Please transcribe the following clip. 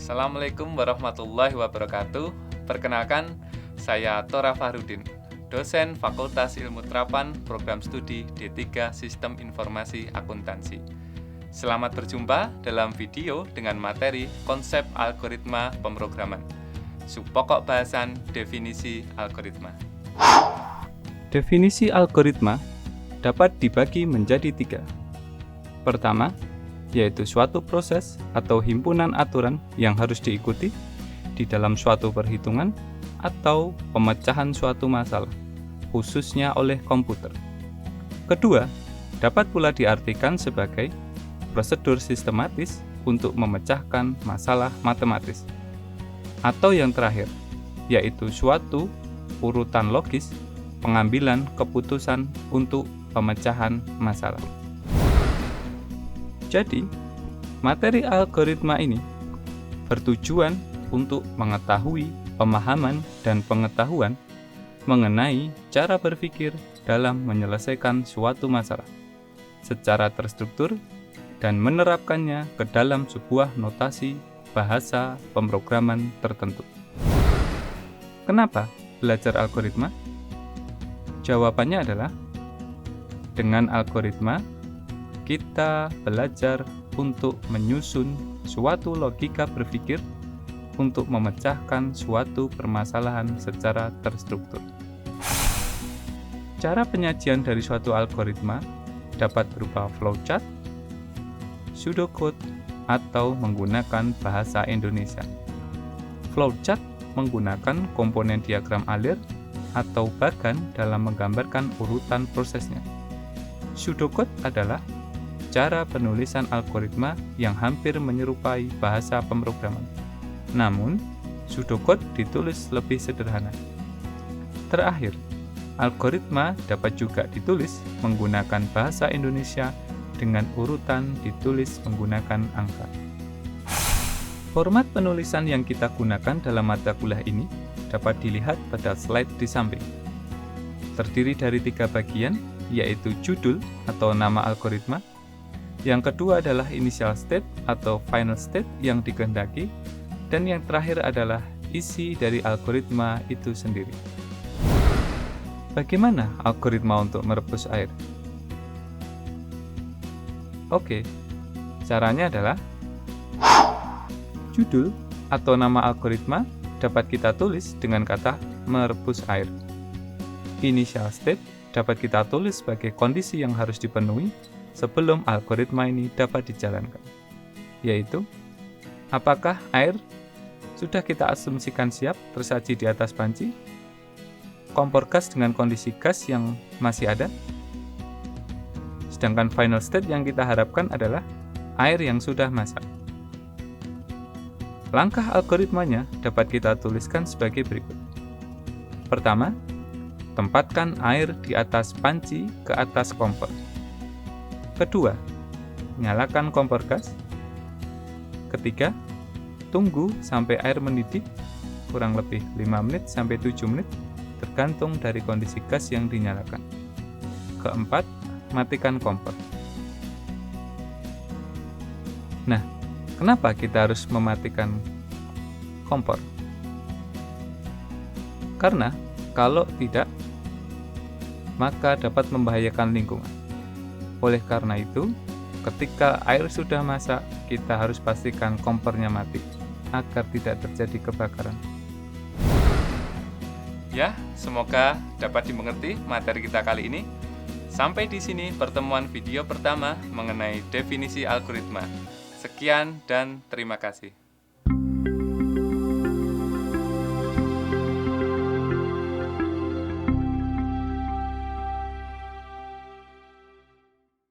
Assalamualaikum warahmatullahi wabarakatuh. Perkenalkan, saya Tora Fahrudin, dosen Fakultas Ilmu Terapan Program Studi D3 Sistem Informasi Akuntansi. Selamat berjumpa dalam video dengan materi konsep algoritma pemrograman. Subpokok bahasan definisi algoritma. Definisi algoritma dapat dibagi menjadi 3. Pertama, yaitu suatu proses atau himpunan aturan yang harus diikuti di dalam suatu perhitungan atau pemecahan suatu masalah, khususnya oleh komputer. Kedua, dapat pula diartikan sebagai prosedur sistematis untuk memecahkan masalah matematis. Atau yang terakhir, yaitu suatu urutan logis pengambilan keputusan untuk pemecahan masalah. Jadi, materi algoritma ini bertujuan untuk mengetahui pemahaman dan pengetahuan mengenai cara berpikir dalam menyelesaikan suatu masalah secara terstruktur dan menerapkannya ke dalam sebuah notasi bahasa pemrograman tertentu. Kenapa belajar algoritma? Jawabannya adalah dengan algoritma kita belajar untuk menyusun suatu logika berpikir untuk memecahkan suatu permasalahan secara terstruktur. Cara penyajian dari suatu algoritma dapat berupa flowchart, pseudocode, atau menggunakan bahasa Indonesia. Flowchart menggunakan komponen diagram alir atau bagan dalam menggambarkan urutan prosesnya. Pseudocode adalah cara penulisan algoritma yang hampir menyerupai bahasa pemrograman. Namun, pseudocode ditulis lebih sederhana. Terakhir, algoritma dapat juga ditulis menggunakan bahasa Indonesia dengan urutan ditulis menggunakan angka. Format penulisan yang kita gunakan dalam mata kuliah ini dapat dilihat pada slide di samping. Terdiri dari 3 bagian, yaitu judul atau nama algoritma. Yang kedua adalah initial state atau final state yang dikehendaki, dan yang terakhir adalah isi dari algoritma itu sendiri. Bagaimana algoritma untuk merebus air? Oke, caranya adalah judul atau nama algoritma dapat kita tulis dengan kata merebus air. Initial state dapat kita tulis sebagai kondisi yang harus dipenuhi sebelum algoritma ini dapat dijalankan, yaitu apakah air sudah kita asumsikan siap tersaji di atas panci, kompor gas dengan kondisi gas yang masih ada, sedangkan final state yang kita harapkan adalah air yang sudah masak. Langkah algoritmanya dapat kita tuliskan sebagai berikut. Pertama, tempatkan air di atas panci ke atas kompor. Kedua, nyalakan kompor gas. Ketiga, tunggu sampai air mendidih kurang lebih 5 menit sampai 7 menit tergantung dari kondisi gas yang dinyalakan. Keempat, matikan kompor. Nah, kenapa kita harus mematikan kompor? Karena kalau tidak, maka dapat membahayakan lingkungan. Oleh karena itu, ketika air sudah masak, kita harus pastikan kompornya mati agar tidak terjadi kebakaran. Ya, semoga dapat dimengerti materi kita kali ini. Sampai di sini pertemuan video pertama mengenai definisi algoritma. Sekian dan terima kasih.